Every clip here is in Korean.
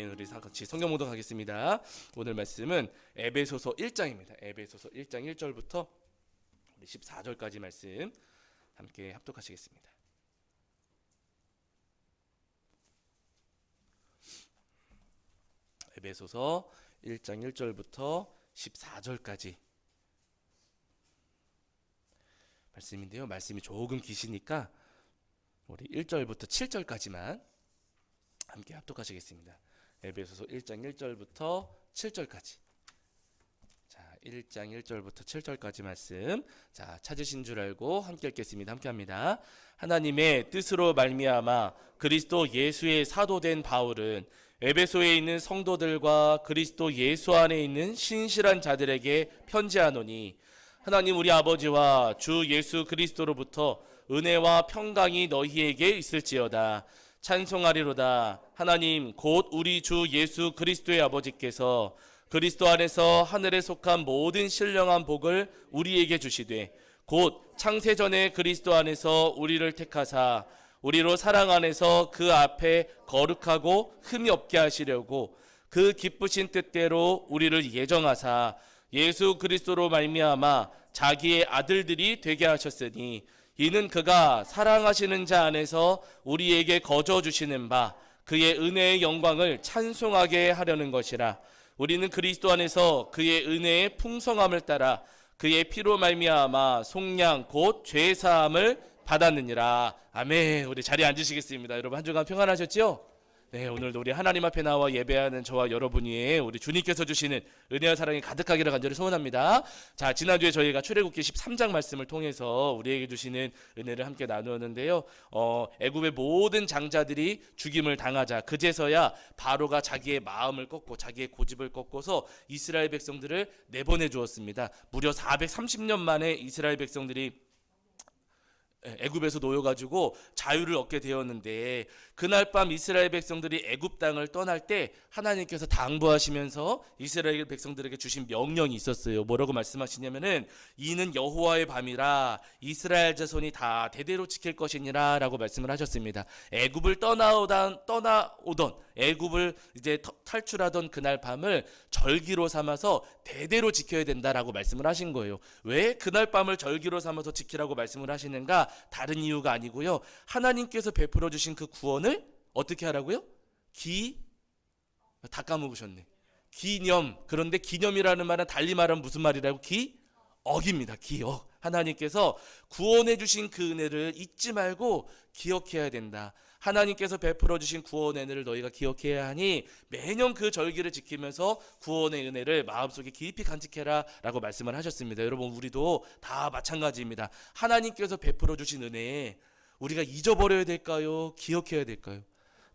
아멘. 우리 같이 성경 봉독하겠습니다. 오늘 말씀은 에베소서 1장입니다. 에베소서 1장 1절부터 14절까지 말씀 함께 합독하시겠습니다. 에베소서 1장 1절부터 14절까지 말씀인데요. 말씀이 조금 기시니까 우리 1절부터 7절까지만 함께 합독하시겠습니다. 에베소서 1장 1절부터 7절까지. 자, 1장 1절부터 7절까지 말씀. 자, 찾으신 줄 알고 함께 읽겠습니다. 함께 합니다. 하나님의 뜻으로 말미암아 그리스도 예수의 사도된 바울은 에베소에 있는 성도들과 그리스도 예수 안에 있는 신실한 자들에게 편지하노니, 하나님 우리 아버지와 주 예수 그리스도로부터 은혜와 평강이 너희에게 있을지어다. 찬송하리로다. 하나님 곧 우리 주 예수 그리스도의 아버지께서 그리스도 안에서 하늘에 속한 모든 신령한 복을 우리에게 주시되, 곧 창세전에 그리스도 안에서 우리를 택하사 우리로 사랑 안에서 그 앞에 거룩하고 흠이 없게 하시려고 그 기쁘신 뜻대로 우리를 예정하사 예수 그리스도로 말미암아 자기의 아들들이 되게 하셨으니, 이는 그가 사랑하시는 자 안에서 우리에게 거저 주시는 바 그의 은혜의 영광을 찬송하게 하려는 것이라. 우리는 그리스도 안에서 그의 은혜의 풍성함을 따라 그의 피로 말미암아 속량 곧 죄 사함을 받았느니라. 아멘. 우리 자리에 앉으시겠습니다. 여러분 한 주간 평안하셨지요? 네, 오늘도 우리 하나님 앞에 나와 예배하는 저와 여러분이 우리 주님께서 주시는 은혜와 사랑이 가득하기를 간절히 소원합니다. 자, 지난주에 저희가 출애굽기 13장 말씀을 통해서 우리에게 주시는 은혜를 함께 나누었는데요. 애굽의 모든 장자들이 죽임을 당하자 그제서야 바로가 자기의 마음을 꺾고 자기의 고집을 꺾고서 이스라엘 백성들을 내보내 주었습니다. 무려 430년 만에 이스라엘 백성들이 애굽에서 놓여가지고 자유를 얻게 되었는데, 그날 밤 이스라엘 백성들이 애굽 땅을 떠날 때 하나님께서 당부하시면서 이스라엘 백성들에게 주신 명령이 있었어요. 뭐라고 말씀하시냐면은, 이는 여호와의 밤이라 이스라엘 자손이 다 대대로 지킬 것이니라 라고 말씀을 하셨습니다. 애굽을 떠나오던 애굽을 이제 탈출하던 그날 밤을 절기로 삼아서 대대로 지켜야 된다라고 말씀을 하신 거예요. 왜 그날 밤을 절기로 삼아서 지키라고 말씀을 하시는가? 다른 이유가 아니고요, 하나님께서 베풀어 주신 그 구원을 어떻게 하라고요? 다 까먹으셨네. 기념. 그런데 기념이라는 말은 달리 말하면 무슨 말이라고? 기억입니다. 기억. 하나님께서 구원해 주신 그 은혜를 잊지 말고 기억해야 된다. 하나님께서 베풀어 주신 구원의 은혜를 너희가 기억해야 하니 매년 그 절기를 지키면서 구원의 은혜를 마음속에 깊이 간직해라 라고 말씀을 하셨습니다. 여러분, 우리도 다 마찬가지입니다. 하나님께서 베풀어 주신 은혜, 우리가 잊어버려야 될까요? 기억해야 될까요?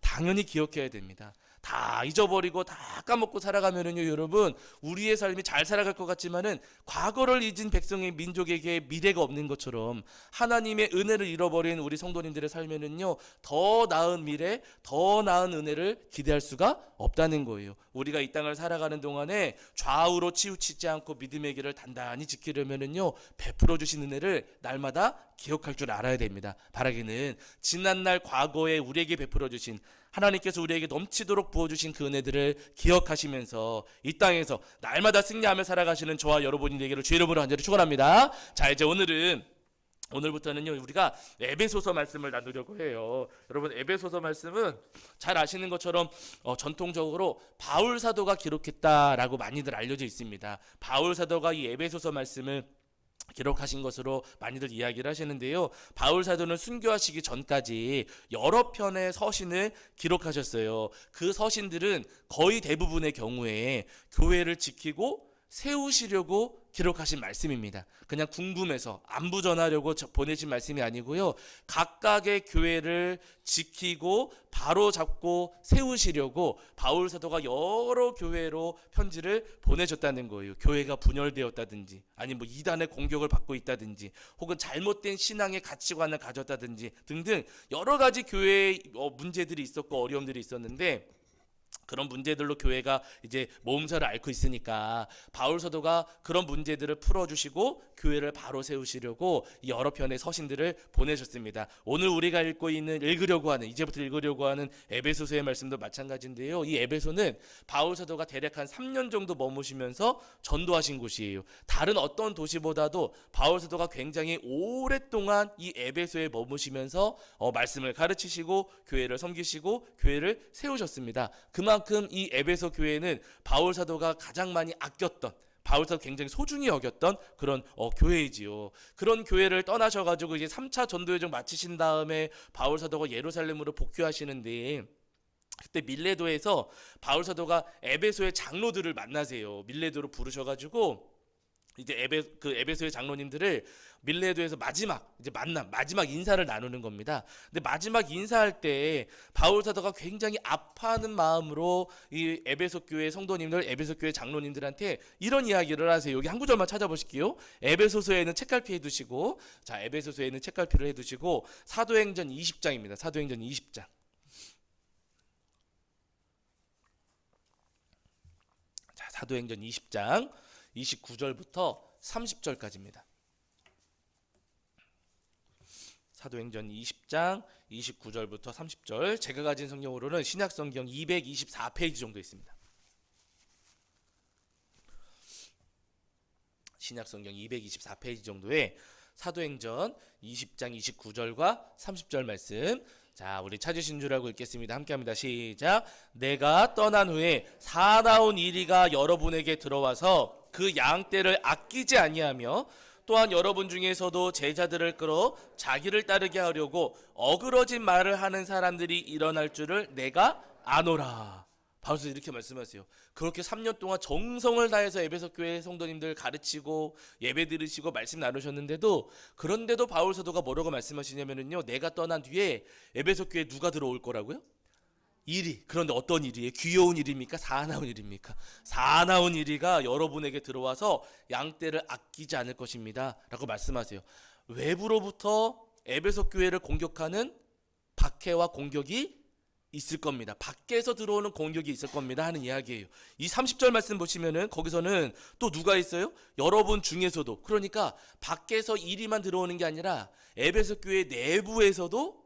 당연히 기억해야 됩니다. 다 잊어버리고 다 까먹고 살아가면은요, 여러분, 우리의 삶이 잘 살아갈 것 같지만은 과거를 잊은 백성의 민족에게 미래가 없는 것처럼 하나님의 은혜를 잃어버린 우리 성도님들의 삶에는요, 더 나은 미래, 더 나은 은혜를 기대할 수가 없다는 거예요. 우리가 이 땅을 살아가는 동안에 좌우로 치우치지 않고 믿음의 길을 단단히 지키려면은요, 베풀어 주신 은혜를 날마다 기억할 줄 알아야 됩니다. 바라기는 지난날 과거에 우리에게 베풀어 주신, 하나님께서 우리에게 넘치도록 부어주신 그 은혜들을 기억하시면서 이 땅에서 날마다 승리하며 살아가시는 저와 여러분이 되기를 주의 이름으로 간절히 축원합니다. 자, 이제 오늘부터는요, 우리가 에베소서 말씀을 나누려고 해요. 여러분, 에베소서 말씀은 잘 아시는 것처럼 전통적으로 바울 사도가 기록했다라고 많이들 알려져 있습니다. 바울 사도가 이 에베소서 말씀을 기록하신 것으로 많이들 이야기를 하시는데요, 바울 사도는 순교하시기 전까지 여러 편의 서신을 기록하셨어요. 그 서신들은 거의 대부분의 경우에 교회를 지키고 세우시려고 기록하신 말씀입니다. 그냥 궁금해서 안부 전하려고 보내신 말씀이 아니고요, 각각의 교회를 지키고 바로 잡고 세우시려고 바울 사도가 여러 교회로 편지를 보내줬다는 거예요. 교회가 분열되었다든지, 아니 이단의 공격을 받고 있다든지, 혹은 잘못된 신앙의 가치관을 가졌다든지 등등 여러 가지 교회의 문제들이 있었고 어려움들이 있었는데, 그런 문제들로 교회가 이제 모험사를 앓고 있으니까 바울 사도가 그런 문제들을 풀어주시고 교회를 바로 세우시려고 여러 편의 서신들을 보내셨습니다. 오늘 우리가 읽으려고 하는 이제부터 읽으려고 하는 에베소서의 말씀도 마찬가지인데요. 이 에베소는 바울 사도가 대략 한 3년 정도 머무시면서 전도하신 곳이에요. 다른 어떤 도시보다도 바울 사도가 굉장히 오랫동안 이 에베소에 머무시면서 말씀을 가르치시고 교회를 섬기시고 교회를 세우셨습니다. 그만큼 이 에베소 교회는 바울 사도가 가장 많이 아꼈던, 바울 사도 굉장히 소중히 여겼던 그런 교회이지요. 그런 교회를 떠나셔가지고 이제 3차 전도 여정 마치신 다음에 바울 사도가 예루살렘으로 복귀하시는데, 그때 밀레도에서 바울 사도가 에베소의 장로들을 만나세요. 밀레도로 부르셔가지고 이제 에베소의 장로님들을 밀레도에서 마지막 인사를 나누는 겁니다. 근데 마지막 인사할 때 바울 사도가 굉장히 아파하는 마음으로 이 에베소 교회 성도님들, 에베소 교회 장로님들한테 이런 이야기를 하세요. 여기 한 구절만 찾아보실게요. 에베소서에는 책갈피 해두시고, 자, 에베소서에는 책갈피를 해두시고, 사도행전 20장입니다. 사도행전 20장. 자, 사도행전 20장 29절부터 30절까지입니다. 사도행전 20장 29절부터 30절. 제가 가진 성경으로는 신약성경 224페이지 정도 있습니다. 신약성경 224페이지 정도에 사도행전 20장 29절과 30절 말씀. 자, 우리 찾으신 줄 알고 읽겠습니다. 함께합니다. 시작. 내가 떠난 후에 사나운 이리가 여러분에게 들어와서 그 양떼를 아끼지 아니하며 또한 여러분 중에서도 제자들을 끌어 자기를 따르게 하려고 어그러진 말을 하는 사람들이 일어날 줄을 내가 아노라. 바울서 이렇게 말씀하세요. 그렇게 3년 동안 정성을 다해서 에베소 교회 성도님들 가르치고 예배 드리시고 말씀 나누셨는데도, 그런데도 바울 사도가 뭐라고 말씀하시냐면요, 내가 떠난 뒤에 에베소 교회에 누가 들어올 거라고요? 일이. 그런데 어떤 일이에요? 귀여운 일입니까? 사나운 일입니까? 사나운 일이가 여러분에게 들어와서 양떼를 아끼지 않을 것입니다 라고 말씀하세요. 외부로부터 에베소 교회를 공격하는 박해와 공격이 있을 겁니다. 밖에서 들어오는 공격이 있을 겁니다 하는 이야기예요. 이 30절 말씀 보시면은 거기서는 또 누가 있어요? 여러분 중에서도. 그러니까 밖에서 이리만 들어오는 게 아니라 에베소 교회 내부에서도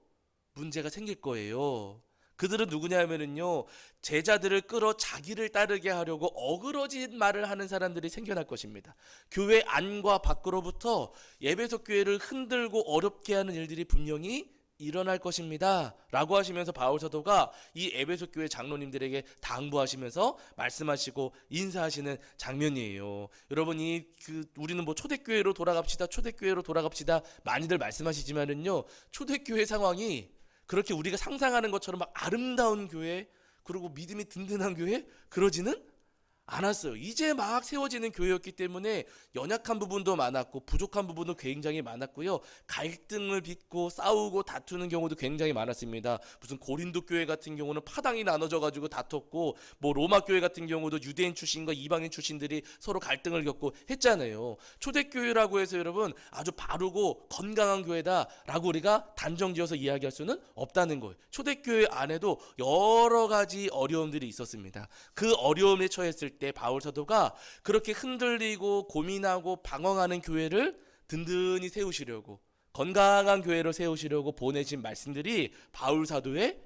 문제가 생길 거예요. 그들은 누구냐면은요, 제자들을 끌어 자기를 따르게 하려고 어그러진 말을 하는 사람들이 생겨날 것입니다. 교회 안과 밖으로부터 에베소 교회를 흔들고 어렵게 하는 일들이 분명히 일어날 것입니다 라고 하시면서 바울 사도가 이 에베소 교회 장로님들에게 당부하시면서 말씀하시고 인사하시는 장면이에요. 여러분이 우리는 뭐 초대교회로 돌아갑시다 많이들 말씀하시지만은요, 초대교회 상황이 그렇게 우리가 상상하는 것처럼 막 아름다운 교회, 그리고 믿음이 든든한 교회 그러지는 않았어요. 이제 막 세워지는 교회였기 때문에 연약한 부분도 많았고 부족한 부분도 굉장히 많았고요. 갈등을 빚고 싸우고 다투는 경우도 굉장히 많았습니다. 무슨 고린도 교회 같은 경우는 파당이 나눠져 가지고 다퉜고, 뭐 로마 교회 같은 경우도 유대인 출신과 이방인 출신들이 서로 갈등을 겪고 했잖아요. 초대교회라고 해서 여러분 아주 바르고 건강한 교회다라고 우리가 단정지어서 이야기할 수는 없다는 거예요. 초대교회 안에도 여러 가지 어려움들이 있었습니다. 그 어려움에 처했을 때 바울 사도가 그렇게 흔들리고 고민하고 방황하는 교회를 든든히 세우시려고, 건강한 교회로 세우시려고 보내신 말씀들이 바울 사도의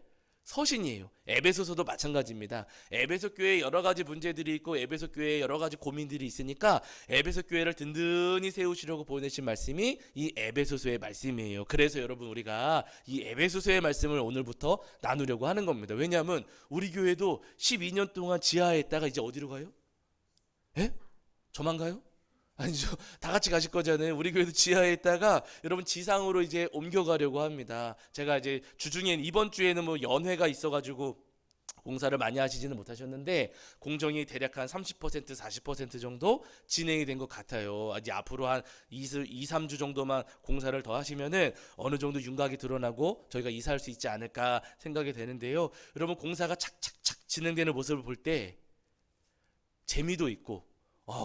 서신이에요. 에베소서도 마찬가지입니다. 에베소 교회에 여러 가지 문제들이 있고 에베소 교회에 여러 가지 고민들이 있으니까 에베소 교회를 든든히 세우시려고 보내신 말씀이 이 에베소서의 말씀이에요. 그래서 여러분 우리가 이 에베소서의 말씀을 오늘부터 나누려고 하는 겁니다. 왜냐하면 우리 교회도 12년 동안 지하에 있다가 이제 어디로 가요? 에? 저만 가요? 아니죠. 다 같이 가실 거잖아요. 우리 교회도 지하에 있다가 여러분 지상으로 이제 옮겨가려고 합니다. 제가 이제 주중엔 이번 주에는 뭐 연회가 있어가지고 공사를 많이 하시지는 못하셨는데 공정이 대략 한 30% 40% 정도 진행이 된 것 같아요. 이제 앞으로 한 2-3주 정도만 공사를 더 하시면은 어느 정도 윤곽이 드러나고 저희가 이사할 수 있지 않을까 생각이 되는데요. 여러분 공사가 착착착 진행되는 모습을 볼 때 재미도 있고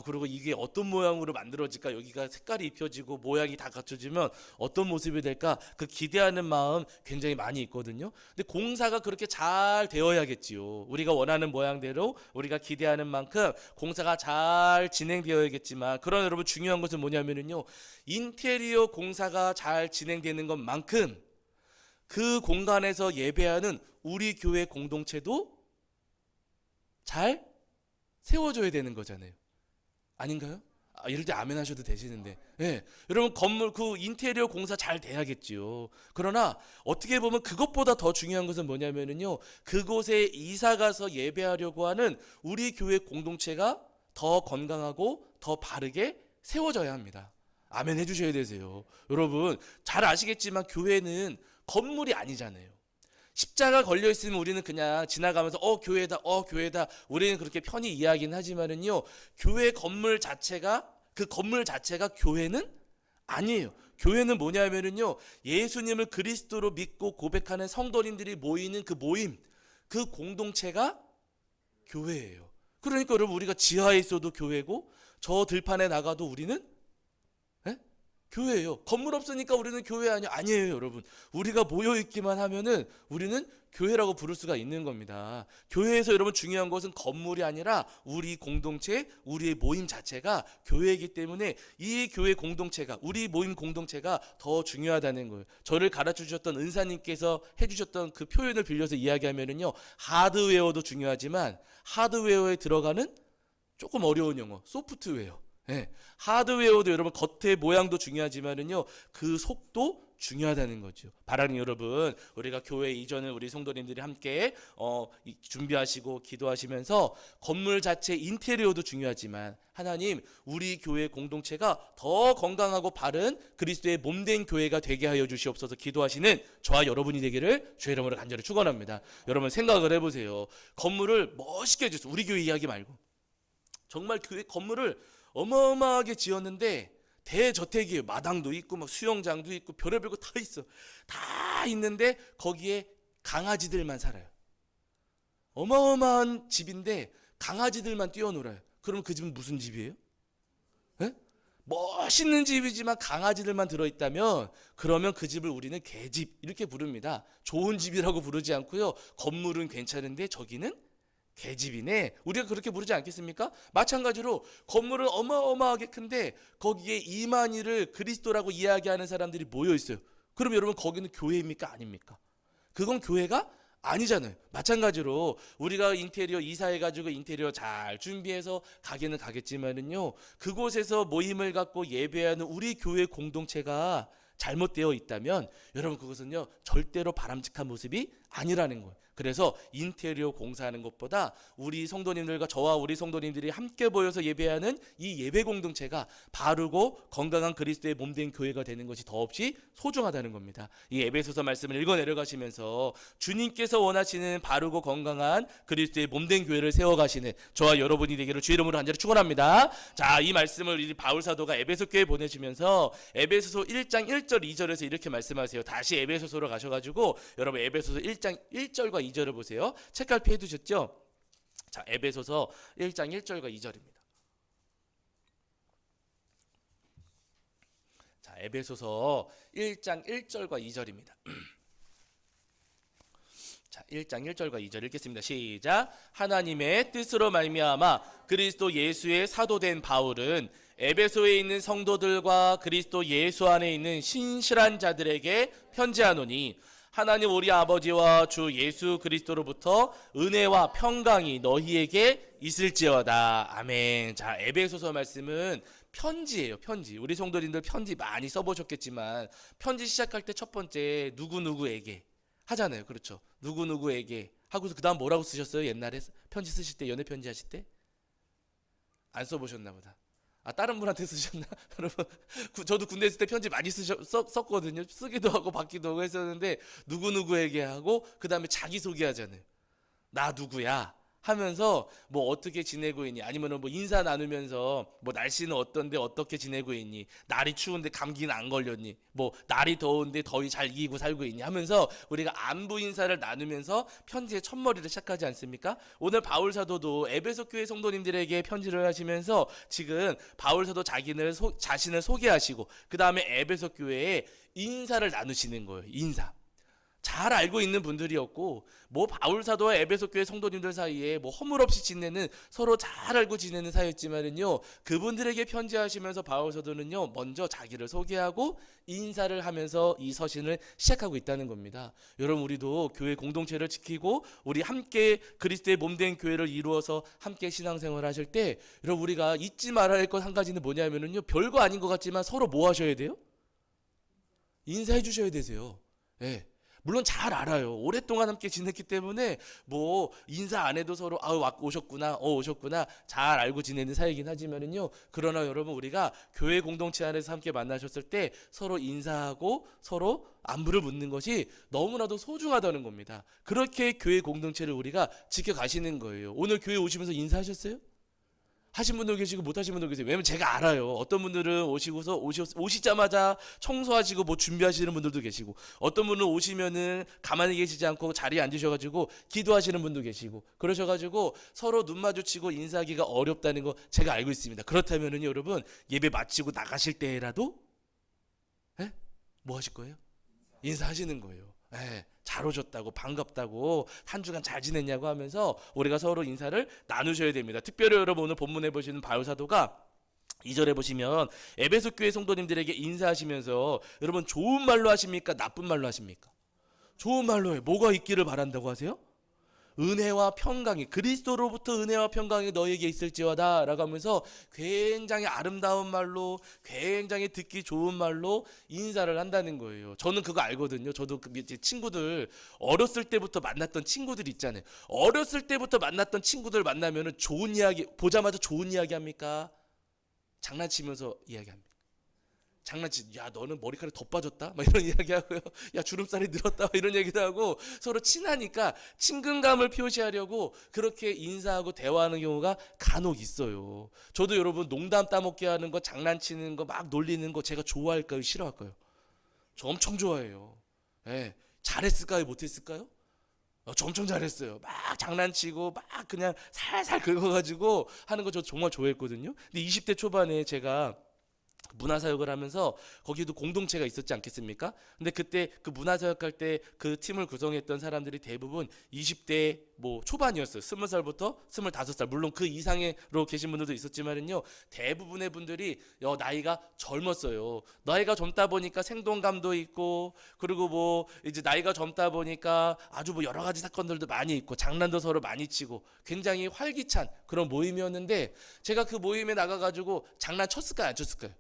그리고 이게 어떤 모양으로 만들어질까? 여기가 색깔이 입혀지고 모양이 다 갖춰지면 어떤 모습이 될까? 그 기대하는 마음 굉장히 많이 있거든요. 근데 공사가 그렇게 잘 되어야겠지요. 우리가 원하는 모양대로 우리가 기대하는 만큼 공사가 잘 진행되어야겠지만, 그러나 여러분 중요한 것은 뭐냐면요, 인테리어 공사가 잘 진행되는 것만큼 그 공간에서 예배하는 우리 교회 공동체도 잘 세워져야 되는 거잖아요. 아닌가요? 이럴 때 아멘 하셔도 되시는데. 예. 여러분 건물 그 인테리어 공사 잘 돼야겠지요. 그러나 어떻게 보면 그것보다 더 중요한 것은 뭐냐면요, 그곳에 이사 가서 예배하려고 하는 우리 교회 공동체가 더 건강하고 더 바르게 세워져야 합니다. 아멘 해주셔야 되세요. 여러분 잘 아시겠지만 교회는 건물이 아니잖아요. 십자가 걸려 있으면 우리는 그냥 지나가면서 교회다, 교회다, 우리는 그렇게 편히 이야기는 하지만은요, 교회 건물 자체가, 그 건물 자체가 교회는 아니에요. 교회는 뭐냐면은요, 예수님을 그리스도로 믿고 고백하는 성도님들이 모이는 그 모임, 그 공동체가 교회예요. 그러니까 여러분 우리가 지하에 있어도 교회고 저 들판에 나가도 우리는 교회예요. 건물 없으니까 우리는 교회 아니에요, 여러분. 우리가 모여 있기만 하면은 우리는 교회라고 부를 수가 있는 겁니다. 교회에서 여러분 중요한 것은 건물이 아니라 우리 공동체, 우리의 모임 자체가 교회이기 때문에 이 교회 공동체가, 우리 모임 공동체가 더 중요하다는 거예요. 저를 가르쳐 주셨던 은사님께서 해주셨던 그 표현을 빌려서 이야기하면은요, 하드웨어도 중요하지만 하드웨어에 들어가는 조금 어려운 용어, 소프트웨어. 예, 하드웨어도 여러분 겉의 모양도 중요하지만은요, 그 속도 중요하다는 거죠. 바라는 여러분, 우리가 교회 이전을 우리 성도님들이 함께 준비하시고 기도하시면서 건물 자체 인테리어도 중요하지만 하나님 우리 교회 공동체가 더 건강하고 바른 그리스도의 몸된 교회가 되게 하여 주시옵소서 기도하시는 저와 여러분이 되기를 주의 이름으로 간절히 축원합니다. 여러분 생각을 해보세요. 건물을 멋있게 해주세요. 우리 교회 이야기 말고 정말 교회 건물을 어마어마하게 지었는데 대저택이에요. 마당도 있고 막 수영장도 있고 별의별 거 다 있어. 다 있는데 거기에 강아지들만 살아요. 어마어마한 집인데 강아지들만 뛰어놀아요. 그러면 그 집은 무슨 집이에요? 에? 멋있는 집이지만 강아지들만 들어있다면 그러면 그 집을 우리는 개집 이렇게 부릅니다. 좋은 집이라고 부르지 않고요. 건물은 괜찮은데 저기는 개집이네. 우리가 그렇게 부르지 않겠습니까? 마찬가지로 건물은 어마어마하게 큰데 거기에 이만희를 그리스도라고 이야기하는 사람들이 모여 있어요. 그럼 여러분 거기는 교회입니까? 아닙니까? 그건 교회가 아니잖아요. 마찬가지로 우리가 인테리어 이사해가지고 인테리어 잘 준비해서 가기는 가겠지만은요, 그곳에서 모임을 갖고 예배하는 우리 교회 공동체가 잘못되어 있다면 여러분 그것은요 절대로 바람직한 모습이 아니라는 거예요. 그래서 인테리어 공사하는 것보다 우리 성도님들과 저와 우리 성도님들이 함께 모여서 예배하는 이 예배 공동체가 바르고 건강한 그리스도의 몸된 교회가 되는 것이 더없이 소중하다는 겁니다. 이 에베소서 말씀을 읽어 내려가시면서 주님께서 원하시는 바르고 건강한 그리스도의 몸된 교회를 세워가시는 저와 여러분이 되기를 주의 이름으로 간절히 축원합니다. 자, 이 말씀을 이 바울 사도가 에베소 교회에 보내시면서 에베소서 1장 1절 2절에서 이렇게 말씀하세요. 다시 에베소서로 가셔가지고 여러분 에베소서 1장 1절과 2절을 보세요. 책갈피 해두셨죠? 자, 에베소서 1장 1절과 2절입니다. 자, 에베소서 1장 1절과 2절입니다. 자, 1장 1절과 2절 읽겠습니다. 시작. 하나님의 뜻으로 말미암아 그리스도 예수의 사도된 바울은 에베소에 있는 성도들과 그리스도 예수 안에 있는 신실한 자들에게 편지하노니 하나님 우리 아버지와 주 예수 그리스도로부터 은혜와 평강이 너희에게 있을지어다. 아멘. 자, 에베소서 말씀은 편지예요. 편지. 우리 성도님들 편지 많이 써보셨겠지만 편지 시작할 때 첫 번째 누구누구에게 하잖아요. 그렇죠. 누구누구에게 하고서 그 다음 뭐라고 쓰셨어요? 옛날에 편지 쓰실 때, 연애 편지 하실 때? 안 써보셨나 보다. 다른 분한테 쓰셨나? 여러분, 저도 군대 있을 때 편지 많이 썼거든요. 쓰기도 하고 받기도 하고 했었는데 누구누구에게 하고 그 다음에 자기소개 하잖아요. 나 누구야? 하면서 뭐 어떻게 지내고 있니? 아니면은 뭐 인사 나누면서 뭐 날씨는 어떤데 어떻게 지내고 있니? 날이 추운데 감기는 안 걸렸니? 뭐 날이 더운데 더위 잘 이기고 살고 있니? 하면서 우리가 안부 인사를 나누면서 편지의 첫머리를 시작하지 않습니까? 오늘 바울 사도도 에베소 교회 성도님들에게 편지를 하시면서 지금 바울 사도 자신을 소개하시고 그 다음에 에베소 교회에 인사를 나누시는 거예요. 인사. 잘 알고 있는 분들이었고 뭐 바울 사도와 에베소 교회 성도님들 사이에 뭐 허물없이 지내는 서로 잘 알고 지내는 사이였지만은요, 그분들에게 편지하시면서 바울 사도는요 먼저 자기를 소개하고 인사를 하면서 이 서신을 시작하고 있다는 겁니다. 여러분, 우리도 교회 공동체를 지키고 우리 함께 그리스도의 몸된 교회를 이루어서 함께 신앙생활을 하실 때 여러분, 우리가 잊지 말아야 할 것 한 가지는 뭐냐면은요, 별거 아닌 것 같지만 서로 뭐 하셔야 돼요? 인사해 주셔야 되세요. 예. 물론 잘 알아요. 오랫동안 함께 지냈기 때문에 뭐 인사 안 해도 서로 오셨구나, 오셨구나 잘 알고 지내는 사이긴 하지만은요. 그러나 여러분, 우리가 교회 공동체 안에서 함께 만나셨을 때 서로 인사하고 서로 안부를 묻는 것이 너무나도 소중하다는 겁니다. 그렇게 교회 공동체를 우리가 지켜가시는 거예요. 오늘 교회 오시면서 인사하셨어요? 하신 분도 계시고 못 하신 분도 계세요. 왜냐면 제가 알아요. 어떤 분들은 오시자마자 청소하시고 뭐 준비하시는 분들도 계시고, 어떤 분은 오시면은 가만히 계시지 않고 자리에 앉으셔가지고 기도하시는 분도 계시고, 그러셔가지고 서로 눈 마주치고 인사하기가 어렵다는 거 제가 알고 있습니다. 그렇다면은 여러분, 예배 마치고 나가실 때라도 뭐 하실 거예요? 인사하시는 거예요. 잘 오셨다고, 반갑다고, 한 주간 잘 지냈냐고 하면서 우리가 서로 인사를 나누셔야 됩니다. 특별히 여러분, 오늘 본문에 보시는 바울 사도가 2절에 보시면 에베소 교회 성도님들에게 인사하시면서 여러분, 좋은 말로 하십니까? 나쁜 말로 하십니까? 좋은 말로 해요. 뭐가 있기를 바란다고 하세요? 은혜와 평강이, 그리스도로부터 은혜와 평강이 너에게 있을지어다 라고 하면서 굉장히 아름다운 말로, 굉장히 듣기 좋은 말로 인사를 한다는 거예요. 저는 그거 알거든요. 저도 제 친구들, 어렸을 때부터 만났던 친구들 있잖아요. 어렸을 때부터 만났던 친구들 만나면은 좋은 이야기, 보자마자 좋은 이야기 합니까? 장난치면서 이야기합니다. 야, 너는 머리카락이 더 빠졌다? 막 이런 이야기 하고요. 야, 주름살이 늘었다? 막 이런 얘기도 하고, 서로 친하니까 친근감을 표시하려고 그렇게 인사하고 대화하는 경우가 간혹 있어요. 저도 여러분, 농담 따먹게 하는 거, 장난치는 거, 막 놀리는 거 제가 좋아할까요? 싫어할까요? 저 엄청 좋아해요. 잘했을까요? 못했을까요? 저 엄청 잘했어요. 막 장난치고 막 그냥 살살 긁어가지고 하는 거 저 정말 좋아했거든요. 근데 20대 초반에 제가 문화사역을 하면서 거기도 공동체가 있었지 않겠습니까? 근데 그때 그 문화사역할 때 그 팀을 구성했던 사람들이 대부분 20대 뭐 초반이었어요. 20살부터 25살. 물론 그 이상으로 계신 분들도 있었지만은요, 대부분의 분들이 나이가 젊었어요. 나이가 젊다 보니까 생동감도 있고, 그리고 뭐 이제 나이가 젊다 보니까 아주 뭐 여러 가지 사건들도 많이 있고, 장난도 서로 많이 치고, 굉장히 활기찬 그런 모임이었는데, 제가 그 모임에 나가가지고 장난 쳤을까요, 안 쳤을까요?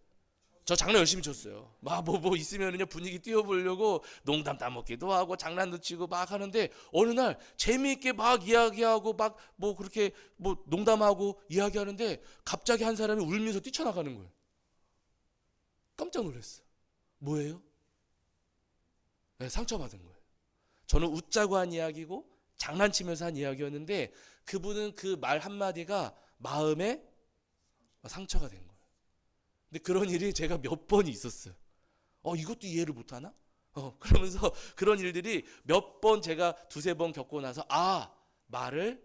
저 장난 열심히 쳤어요. 막 뭐 있으면은요, 분위기 띄워보려고 농담 따먹기도 하고 장난도 치고 막 하는데, 어느 날 재미있게 막 이야기하고 막 뭐 그렇게 뭐 농담하고 이야기하는데 갑자기 한 사람이 울면서 뛰쳐나가는 거예요. 깜짝 놀랐어요. 뭐예요? 상처받은 거예요. 저는 웃자고 한 이야기고 장난치면서 한 이야기였는데, 그분은 그 말 한마디가 마음에 상처가 된 거예요. 근데 그런 일이 제가 몇 번이 있었어요. 이것도 이해를 못하나? 그러면서 그런 일들이 몇 번, 제가 두세 번 겪고 나서, 말을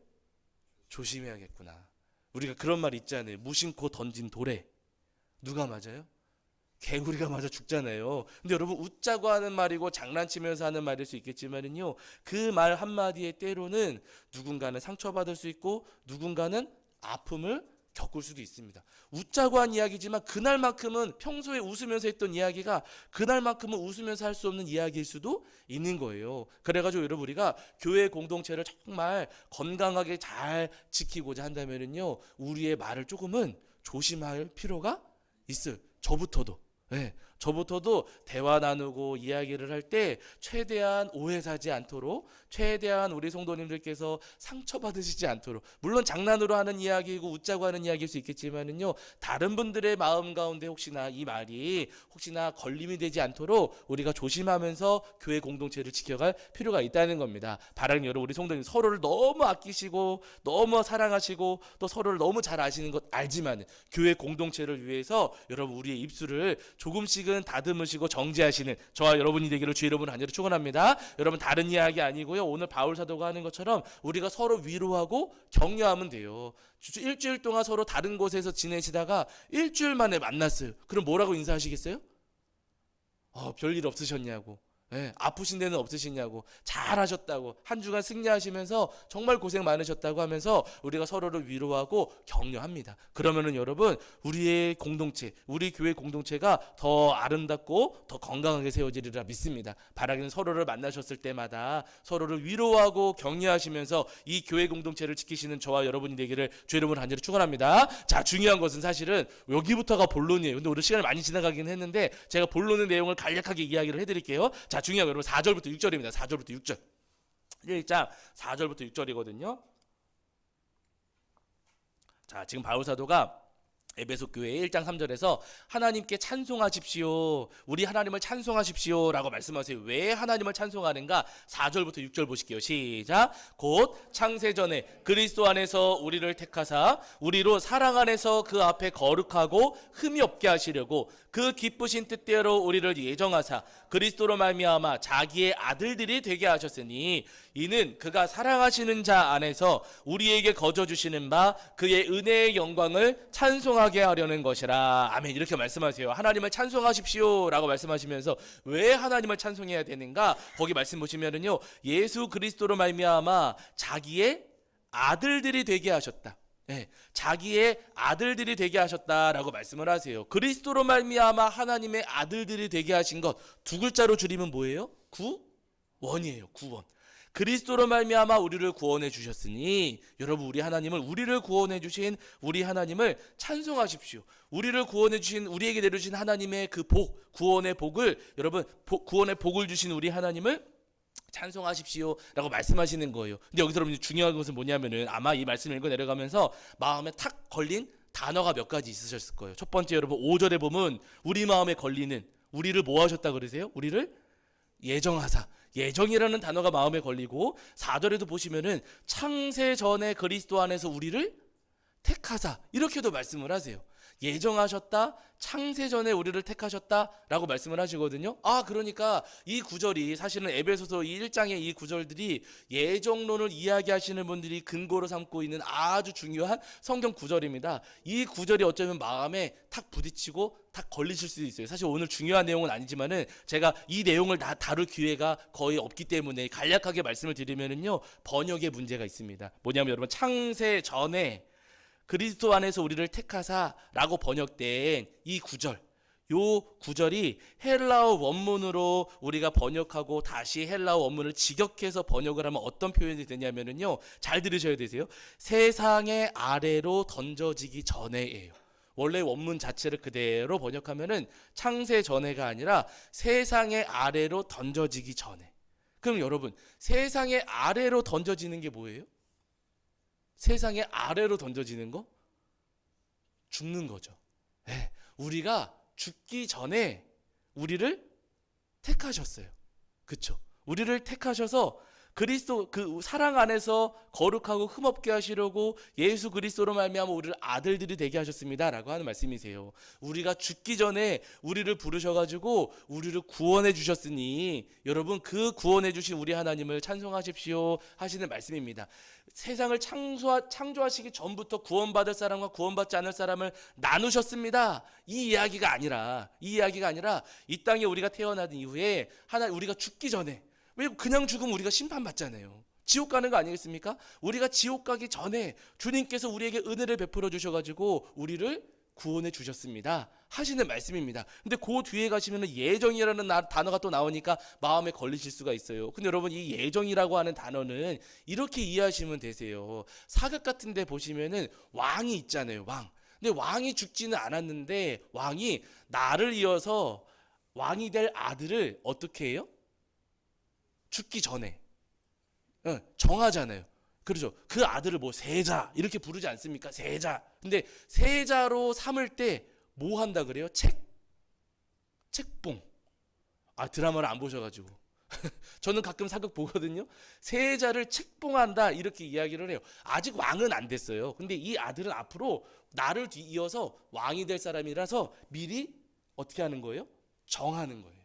조심해야겠구나. 우리가 그런 말 있잖아요. 무심코 던진 돌에 누가 맞아요? 개구리가 맞아 죽잖아요. 근데 여러분, 웃자고 하는 말이고 장난치면서 하는 말일 수 있겠지만은요, 그 말 한마디에 때로는 누군가는 상처받을 수 있고 누군가는 아픔을 겪을 수도 있습니다. 웃자고 한 이야기지만 그날만큼은, 평소에 웃으면서 했던 이야기가 그날만큼은 웃으면서 할 수 없는 이야기일 수도 있는 거예요. 그래가지고 여러분, 우리가 교회 공동체를 정말 건강하게 잘 지키고자 한다면은요, 우리의 말을 조금은 조심할 필요가 있어요. 저부터도. 저부터도 대화 나누고 이야기를 할 때 최대한 오해 사지 않도록, 최대한 우리 성도님들께서 상처받으시지 않도록, 물론 장난으로 하는 이야기이고 웃자고 하는 이야기일 수 있겠지만은요, 다른 분들의 마음 가운데 혹시나 이 말이 혹시나 걸림이 되지 않도록 우리가 조심하면서 교회 공동체를 지켜갈 필요가 있다는 겁니다. 바라는 여러분, 우리 성도님 서로를 너무 아끼시고 너무 사랑하시고 또 서로를 너무 잘 아시는 것 알지만 교회 공동체를 위해서 여러분 우리의 입술을 조금씩은 다듬으시고 정지하시는 저와 여러분이 되기를 주의 이름으로 간절히 축원합니다. 여러분, 다른 이야기 아니고요, 오늘 바울 사도가 하는 것처럼 우리가 서로 위로하고 격려하면 돼요. 일주일 동안 서로 다른 곳에서 지내시다가 일주일 만에 만났어요. 그럼 뭐라고 인사하시겠어요? 별일 없으셨냐고, 아프신 데는 없으시냐고, 잘하셨다고, 한 주간 승리하시면서 정말 고생 많으셨다고 하면서 우리가 서로를 위로하고 격려합니다. 그러면은 여러분, 우리의 공동체, 우리 교회 공동체가 더 아름답고 더 건강하게 세워지리라 믿습니다. 바라기는 서로를 만나셨을 때마다 서로를 위로하고 격려하시면서 이 교회 공동체를 지키시는 저와 여러분이 되기를 주의 이름으로 간절히 축원합니다. 자, 중요한 것은 사실은 여기부터가 본론이에요. 근데 오늘 시간이 많이 지나가긴 했는데 제가 본론의 내용을 간략하게 이야기를 해드릴게요. 자, 중요한 거 여러분 4절부터 6절입니다. 4절부터 6절. 1장 4절부터 6절이거든요. 자, 지금 바울 사도가 에베소 교회 1장 3절에서 하나님께 찬송하십시오, 우리 하나님을 찬송하십시오 라고 말씀하세요. 왜 하나님을 찬송하는가? 4절부터 6절 보실게요. 시작. 곧 창세전에 그리스도 안에서 우리를 택하사 우리로 사랑 안에서 그 앞에 거룩하고 흠이 없게 하시려고 그 기쁘신 뜻대로 우리를 예정하사 그리스도로 말미암아 자기의 아들들이 되게 하셨으니 이는 그가 사랑하시는 자 안에서 우리에게 거저 주시는 바 그의 은혜의 영광을 찬송하게 하려는 것이라. 아멘. 이렇게 말씀하세요. 하나님을 찬송하십시오 라고 말씀하시면서 왜 하나님을 찬송해야 되는가? 거기 말씀 보시면은요, 예수 그리스도로 말미암아 자기의 아들들이 되게 하셨다. 자기의 아들들이 되게 하셨다라고 말씀을 하세요. 그리스도로 말미암아 하나님의 아들들이 되게 하신 것, 두 글자로 줄이면 뭐예요? 구원이에요. 구원. 그리스도로 말미암아 우리를 구원해 주셨으니 여러분, 우리를 구원해 주신 우리 하나님을 찬송하십시오. 우리를 구원해 주신, 우리에게 내려주신 하나님의 그 복, 구원의 복을, 여러분 구원의 복을 주신 우리 하나님을 찬송하십시오 라고 말씀하시는 거예요. 근데 여기서 여러분 중요한 것은 뭐냐면은, 아마 이 말씀을 읽어 내려가면서 마음에 탁 걸린 단어가 몇 가지 있으셨을 거예요. 첫 번째, 여러분 5절에 보면 우리 마음에 걸리는, 우리를 뭐 하셨다 그러세요? 우리를 예정하사, 예정이라는 단어가 마음에 걸리고, 4절에도 보시면은 창세 전에 그리스도 안에서 우리를 택하사, 이렇게도 말씀을 하세요. 예정하셨다, 창세 전에 우리를 택하셨다 라고 말씀을 하시거든요. 그러니까 이 구절이 사실은 에베소서 1장의 이 구절들이 예정론을 이야기하시는 분들이 근거로 삼고 있는 아주 중요한 성경 구절입니다. 이 구절이 어쩌면 마음에 탁 부딪히고 탁 걸리실 수도 있어요. 사실 오늘 중요한 내용은 아니지만은 제가 이 내용을 다 다룰 기회가 거의 없기 때문에 간략하게 말씀을 드리면은요, 번역의 문제가 있습니다. 뭐냐면 여러분, 창세 전에 그리스도 안에서 우리를 택하사라고 번역된 이 구절, 요 구절이 헬라어 원문으로 우리가 번역하고 다시 헬라어 원문을 직역해서 번역을 하면 어떤 표현이 되냐면은요, 잘 들으셔야 되세요. 세상의 아래로 던져지기 전에예요. 원래 원문 자체를 그대로 번역하면은 창세 전에가 아니라 세상의 아래로 던져지기 전에. 그럼 여러분, 세상의 아래로 던져지는 게 뭐예요? 세상의 아래로 던져지는 거? 죽는 거죠. 우리가 죽기 전에 우리를 택하셨어요. 그렇죠? 우리를 택하셔서 그리스도 그 사랑 안에서 거룩하고 흠없게 하시려고 예수 그리스도로 말미암아 우리를 아들들이 되게 하셨습니다라고 하는 말씀이세요. 우리가 죽기 전에 우리를 부르셔가지고 우리를 구원해 주셨으니 여러분, 그 구원해 주신 우리 하나님을 찬송하십시오 하시는 말씀입니다. 세상을 창조하시기 전부터 구원받을 사람과 구원받지 않을 사람을 나누셨습니다. 이 이야기가 아니라 이 땅에 우리가 태어나던 이후에 우리가 죽기 전에, 왜 그냥 죽으면 우리가 심판받잖아요. 지옥 가는 거 아니겠습니까? 우리가 지옥 가기 전에 주님께서 우리에게 은혜를 베풀어 주셔가지고 우리를 구원해 주셨습니다 하시는 말씀입니다. 근데 그 뒤에 가시면 예정이라는 단어가 또 나오니까 마음에 걸리실 수가 있어요. 근데 여러분, 이 예정이라고 하는 단어는 이렇게 이해하시면 되세요. 사극 같은 데 보시면은 왕이 있잖아요. 왕. 근데 왕이 죽지는 않았는데 왕이 날을 이어서 왕이 될 아들을 어떻게 해요? 죽기 전에 정하잖아요. 그렇죠. 그 아들을 뭐 세자 이렇게 부르지 않습니까? 세자. 근데 세자로 삼을 때 뭐 한다 그래요? 책봉. 아, 드라마를 안 보셔가지고 저는 가끔 사극 보거든요. 세자를 책봉한다 이렇게 이야기를 해요. 아직 왕은 안 됐어요. 근데 이 아들은 앞으로 나를 뒤이어서 왕이 될 사람이라서 미리 어떻게 하는 거예요? 정하는 거예요.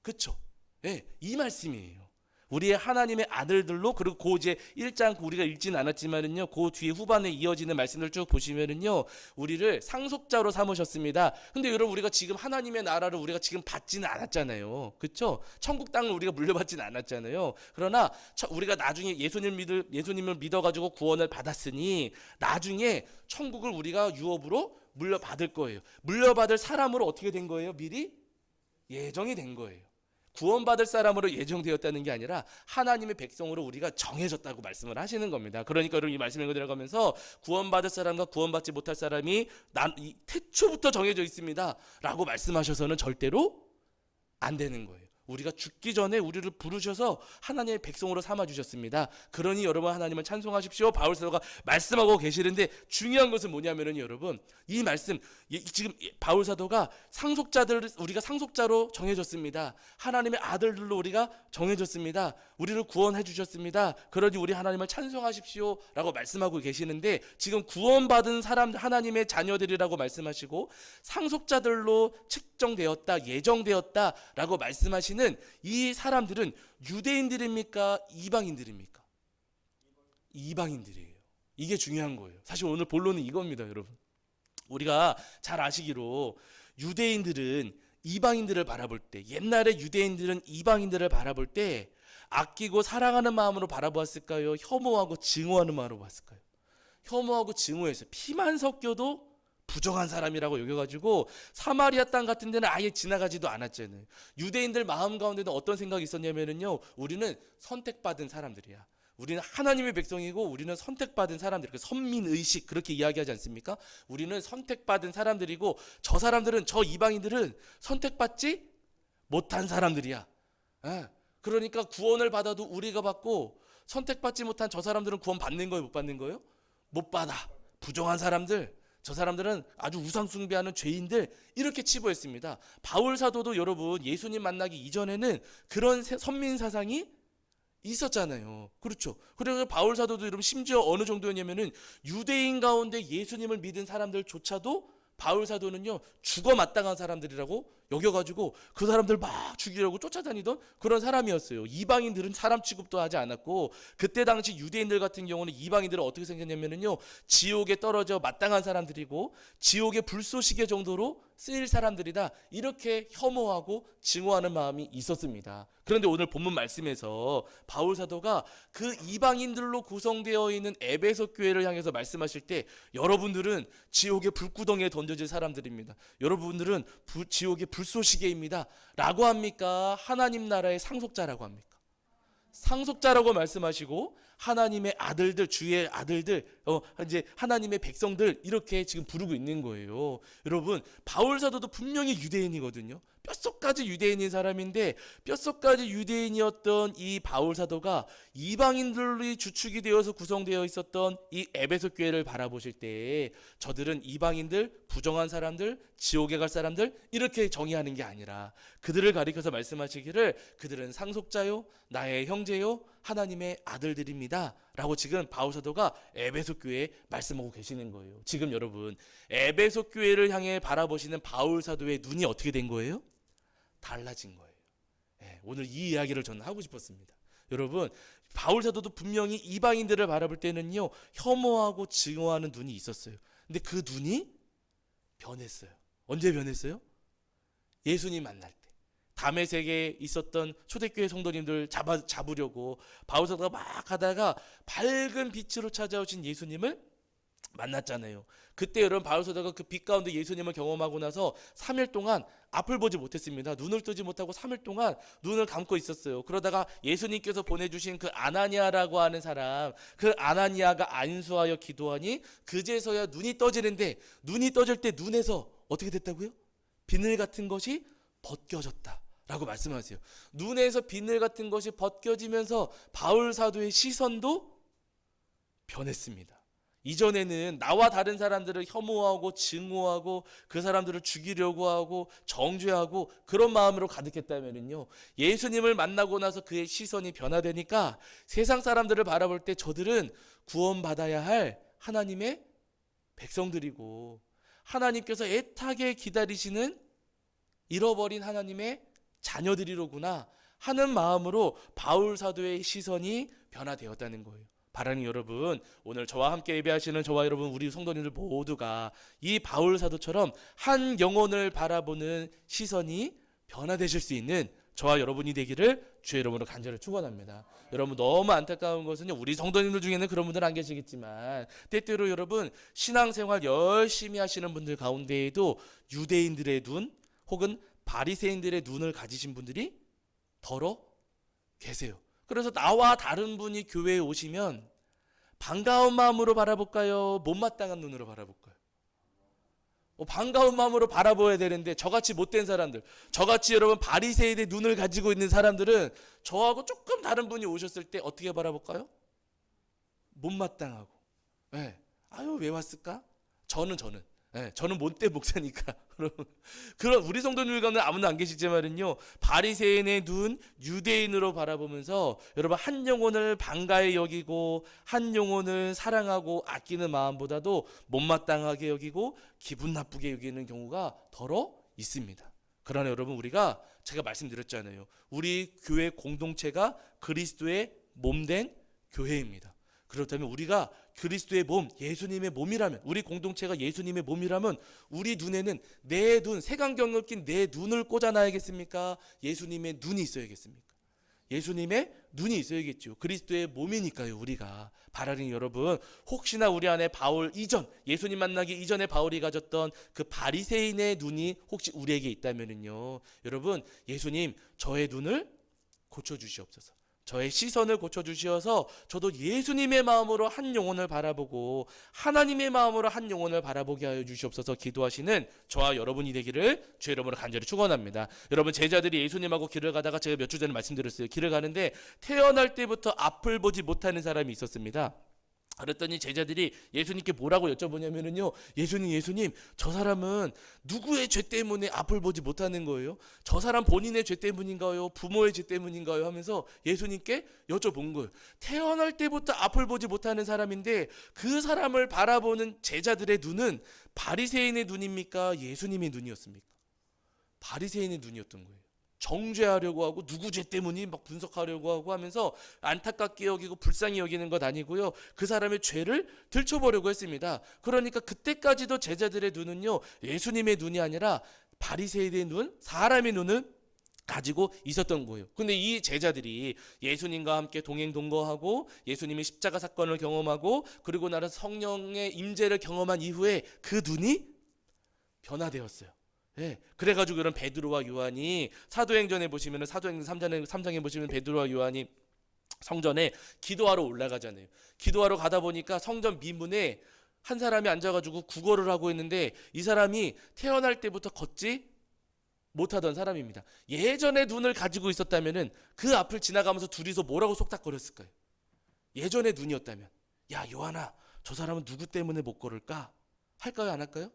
그렇죠? 네, 이 말씀이에요. 우리의 하나님의 아들들로, 그리고 그 이제 1장 우리가 읽지는 않았지만은요, 그 뒤에 후반에 이어지는 말씀들 쭉 보시면은요, 우리를 상속자로 삼으셨습니다. 근데 여러분, 우리가 지금 하나님의 나라를 우리가 지금 받지는 않았잖아요. 그렇죠? 천국 땅을 우리가 물려받지는 않았잖아요. 그러나 우리가 나중에 예수님을 믿어가지고 구원을 받았으니 나중에 천국을 우리가 유업으로 물려받을 거예요. 물려받을 사람으로 어떻게 된 거예요? 미리 예정이 된 거예요. 구원받을 사람으로 예정되었다는 게 아니라 하나님의 백성으로 우리가 정해졌다고 말씀을 하시는 겁니다. 그러니까 여러분, 이 말씀을 들어가면서 구원받을 사람과 구원받지 못할 사람이 태초부터 정해져 있습니다 라고 말씀하셔서는 절대로 안 되는 거예요. 우리가 죽기 전에 우리를 부르셔서 하나님의 백성으로 삼아주셨습니다. 그러니 여러분, 하나님을 찬송하십시오. 바울사도가 말씀하고 계시는데, 중요한 것은 뭐냐면은 여러분, 이 말씀 지금 바울사도가 우리가 상속자로 정해졌습니다. 하나님의 아들들로 우리가 정해졌습니다. 우리를 구원해 주셨습니다. 그러니 우리 하나님을 찬송하십시오 라고 말씀하고 계시는데, 지금 구원받은 사람, 하나님의 자녀들이라고 말씀하시고 상속자들로 책정되었다, 예정되었다 라고 말씀하시는 이 사람들은 유대인들입니까? 이방인들입니까? 이방인들이에요. 이게 중요한 거예요. 사실 오늘 본론은 이겁니다, 여러분. 우리가 잘 아시기로 유대인들은 이방인들을 바라볼 때, 옛날에 유대인들은 이방인들을 바라볼 때 아끼고 사랑하는 마음으로 바라보았을까요? 혐오하고 증오하는 마음으로 봤을까요? 혐오하고 증오해서 피만 섞여도 부정한 사람이라고 여겨가지고 사마리아 땅 같은 데는 아예 지나가지도 않았잖아요. 유대인들 마음 가운데는 어떤 생각이 있었냐면요, 우리는 선택받은 사람들이야. 우리는 하나님의 백성이고 우리는 선택받은 사람들, 선민의식 그렇게 이야기하지 않습니까? 우리는 선택받은 사람들이고 저 사람들은, 저 이방인들은 선택받지 못한 사람들이야. 그러니까 구원을 받아도 우리가 받고, 선택받지 못한 저 사람들은 구원 받는 거예요, 못 받는 거예요? 못 받아. 부정한 사람들, 저 사람들은 아주 우상 숭배하는 죄인들, 이렇게 치부했습니다. 바울 사도도 여러분, 예수님 만나기 이전에는 그런 선민 사상이 있었잖아요. 그렇죠. 그래서 바울 사도도 여러분, 심지어 어느 정도였냐면은 유대인 가운데 예수님을 믿은 사람들조차도 바울 사도는요, 죽어 마땅한 사람들이라고 여겨가지고 그 사람들 막 죽이려고 쫓아다니던 그런 사람이었어요. 이방인들은 사람 취급도 하지 않았고, 그때 당시 유대인들 같은 경우는 이방인들은 어떻게 생겼냐면요, 지옥에 떨어져 마땅한 사람들이고 지옥의 불쏘시개 정도로 쓰일 사람들이다, 이렇게 혐오하고 증오하는 마음이 있었습니다. 그런데 오늘 본문 말씀에서 바울 사도가 그 이방인들로 구성되어 있는 에베소 교회를 향해서 말씀하실 때, 여러분들은 지옥의 불구덩이에 던져질 사람들입니다. 여러분들은 지옥의 불쏘시개입니다 라고 합니까? 하나님 나라의 상속자라고 합니까? 상속자라고 말씀하시고, 하나님의 아들들, 주의 아들들, 이제 하나님의 백성들, 이렇게 지금 부르고 있는 거예요. 여러분, 바울 사도도 분명히 유대인이거든요. 뼛속까지 유대인인 사람인데, 뼛속까지 유대인이었던 이 바울 사도가 이방인들이 주축이 되어서 구성되어 있었던 이 에베소 교회를 바라보실 때, 저들은 이방인들, 부정한 사람들, 지옥에 갈 사람들, 이렇게 정의하는 게 아니라 그들을 가리켜서 말씀하시기를, 그들은 상속자요, 나의 형제요, 하나님의 아들들입니다 라고 지금 바울 사도가 에베소 교회에 말씀하고 계시는 거예요. 지금 여러분, 에베소 교회를 향해 바라보시는 바울 사도의 눈이 어떻게 된 거예요? 달라진 거예요. 오늘 이 이야기를 저는 하고 싶었습니다. 여러분, 바울 사도도 분명히 이방인들을 바라볼 때는요, 혐오하고 증오하는 눈이 있었어요. 근데 그 눈이 변했어요. 언제 변했어요? 예수님 만날 때. 다메섹에 있었던 초대교회 성도님들 잡으려고 바울 사도가 막 하다가 밝은 빛으로 찾아오신 예수님을 만났잖아요. 그때 여러분, 바울 사도가 그 빛 가운데 예수님을 경험하고 나서 3일 동안 앞을 보지 못했습니다. 눈을 뜨지 못하고 3일 동안 눈을 감고 있었어요. 그러다가 예수님께서 보내주신 그 아나니아라고 하는 사람, 그 아나니아가 안수하여 기도하니 그제서야 눈이 떠지는데, 눈이 떠질 때 눈에서 어떻게 됐다고요? 비늘 같은 것이 벗겨졌다라고 말씀하세요. 눈에서 비늘 같은 것이 벗겨지면서 바울 사도의 시선도 변했습니다. 이전에는 나와 다른 사람들을 혐오하고 증오하고 그 사람들을 죽이려고 하고 정죄하고 그런 마음으로 가득했다면요, 예수님을 만나고 나서 그의 시선이 변화되니까 세상 사람들을 바라볼 때 저들은 구원받아야 할 하나님의 백성들이고 하나님께서 애타게 기다리시는 잃어버린 하나님의 자녀들이로구나 하는 마음으로 바울 사도의 시선이 변화되었다는 거예요. 바라는 여러분, 오늘 저와 함께 예배하시는 저와 여러분, 우리 성도님들 모두가 이 바울 사도처럼 한 영혼을 바라보는 시선이 변화되실 수 있는 저와 여러분이 되기를 주의 이름으로 간절히 축원합니다. 여러분, 너무 안타까운 것은요, 우리 성도님들 중에는 그런 분들 안 계시겠지만 때때로 여러분 신앙생활 열심히 하시는 분들 가운데에도 유대인들의 눈 혹은 바리새인들의 눈을 가지신 분들이 더러 계세요. 그래서 나와 다른 분이 교회에 오시면 반가운 마음으로 바라볼까요? 못마땅한 눈으로 바라볼까요? 반가운 마음으로 바라봐야 되는데 저같이 못된 사람들, 저같이 여러분 바리새인의 눈을 가지고 있는 사람들은 저하고 조금 다른 분이 오셨을 때 어떻게 바라볼까요? 못마땅하고, 아유 왜 왔을까? 저는 못된 목사니까. 그런 우리 성도님들 가운데 아무도 안 계시지만은요, 바리새인의 눈, 유대인으로 바라보면서 여러분 한 영혼을 반가이 여기고 한 영혼을 사랑하고 아끼는 마음보다도 못마땅하게 여기고 기분 나쁘게 여기는 경우가 더러 있습니다. 그러나 여러분, 우리가 제가 말씀드렸잖아요. 우리 교회 공동체가 그리스도의 몸된 교회입니다. 그렇다면 우리가 그리스도의 몸, 예수님의 몸이라면, 우리 공동체가 예수님의 몸이라면 우리 눈에는 내 눈, 색안경을 낀 내 눈을 꽂아놔야겠습니까? 예수님의 눈이 있어야겠습니까? 예수님의 눈이 있어야겠죠. 그리스도의 몸이니까요. 우리가 바라는 여러분, 혹시나 우리 안에 바울 이전, 예수님 만나기 이전에 바울이 가졌던 그 바리새인의 눈이 혹시 우리에게 있다면은요, 여러분, 예수님 저의 눈을 고쳐주시옵소서. 저의 시선을 고쳐주시어서 저도 예수님의 마음으로 한 영혼을 바라보고 하나님의 마음으로 한 영혼을 바라보게 하여 주시옵소서 기도하시는 저와 여러분이 되기를 주의 이름으로 간절히 축원합니다. 여러분, 제자들이 예수님하고 길을 가다가 제가 몇 주 전에 말씀드렸어요. 길을 가는데 태어날 때부터 앞을 보지 못하는 사람이 있었습니다. 그랬더니 제자들이 예수님께 뭐라고 여쭤보냐면요, 예수님, 저 사람은 누구의 죄 때문에 앞을 보지 못하는 거예요? 저 사람 본인의 죄 때문인가요? 부모의 죄 때문인가요? 하면서 예수님께 여쭤본 거예요. 태어날 때부터 앞을 보지 못하는 사람인데 그 사람을 바라보는 제자들의 눈은 바리새인의 눈입니까? 예수님의 눈이었습니까? 바리새인의 눈이었던 거예요. 정죄하려고 하고 누구 죄 때문이 막 분석하려고 하고 하면서 안타깝게 여기고 불쌍히 여기는 것 아니고요, 그 사람의 죄를 들춰보려고 했습니다. 그러니까 그때까지도 제자들의 눈은요, 예수님의 눈이 아니라 바리새인의 눈, 사람의 눈을 가지고 있었던 거예요. 근데 이 제자들이 예수님과 함께 동행동거하고 예수님의 십자가 사건을 경험하고 그리고 나서 성령의 임재를 경험한 이후에 그 눈이 변화되었어요. 그래가지고 이런 베드로와 요한이 사도행전에 보시면, 사도행전 3장에 보시면 베드로와 요한이 성전에 기도하러 올라가잖아요. 기도하러 가다 보니까 성전 미문에 한 사람이 앉아가지고 구걸을 하고 있는데 이 사람이 태어날 때부터 걷지 못하던 사람입니다. 예전에 눈을 가지고 있었다면은 그 앞을 지나가면서 둘이서 뭐라고 속닥거렸을까요? 예전의 눈이었다면, 야 요한아, 저 사람은 누구 때문에 못 걸을까? 할까요, 안 할까요?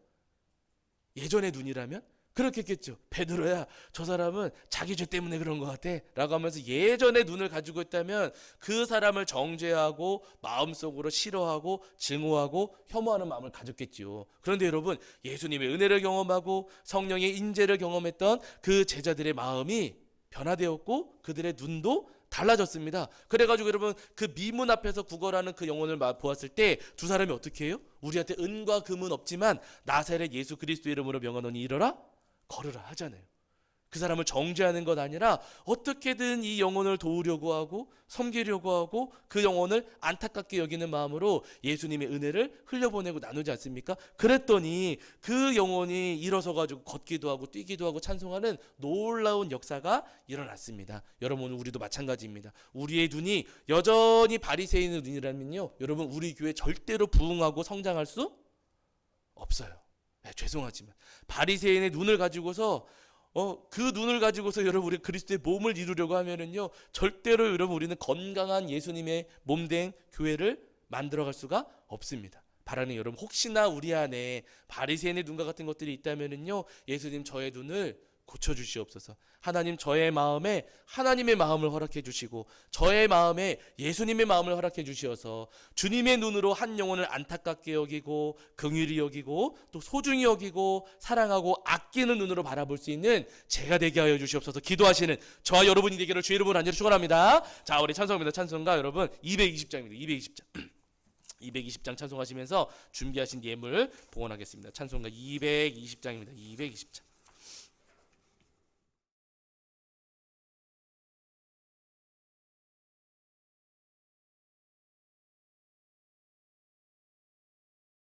예전의 눈이라면 그렇겠죠. 베드로야, 저 사람은 자기 죄 때문에 그런 것 같아 라고 하면서 예전의 눈을 가지고 있다면 그 사람을 정죄하고 마음속으로 싫어하고 증오하고 혐오하는 마음을 가졌겠죠. 그런데 여러분, 예수님의 은혜를 경험하고 성령의 인재를 경험했던 그 제자들의 마음이 변화되었고 그들의 눈도 달라졌습니다. 그래가지고 여러분, 그 미문 앞에서 구걸하는 그 영혼을 보았을 때 두 사람이 어떻게 해요? 우리한테 은과 금은 없지만 나사렛 예수 그리스도 이름으로 명하노니 이르라 걸으라 하잖아요. 그 사람을 정죄하는 것 아니라 어떻게든 이 영혼을 도우려고 하고 섬기려고 하고 그 영혼을 안타깝게 여기는 마음으로 예수님의 은혜를 흘려보내고 나누지 않습니까? 그랬더니 그 영혼이 일어서 가지고 걷기도 하고 뛰기도 하고 찬송하는 놀라운 역사가 일어났습니다. 여러분, 오늘 우리도 마찬가지입니다. 우리의 눈이 여전히 바리새인의 눈이라면요, 여러분, 우리 교회 절대로 부흥하고 성장할 수 없어요. 죄송하지만 바리새인의 눈을 가지고서 그 눈을 가지고서 여러분 우리 그리스도의 몸을 이루려고 하면은요 절대로 여러분 우리는 건강한 예수님의 몸된 교회를 만들어갈 수가 없습니다. 바라는 여러분, 혹시나 우리 안에 바리새인의 눈과 같은 것들이 있다면은요 예수님 저의 눈을 고쳐주시옵소서. 하나님 저의 마음에 하나님의 마음을 허락해 주시고 저의 마음에 예수님의 마음을 허락해 주시어서 주님의 눈으로 한 영혼을 안타깝게 여기고 긍휼히 여기고 또 소중히 여기고 사랑하고 아끼는 눈으로 바라볼 수 있는 제가 되게 하여 주시옵소서. 기도하시는 저와 여러분이 되기를 주의 이름으로 간절히 축원합니다. 자, 우리 찬송합니다. 찬송가 여러분 220장입니다. 220장 220장 찬송하시면서 준비하신 예물 봉헌하겠습니다. 찬송가 220장입니다. 220장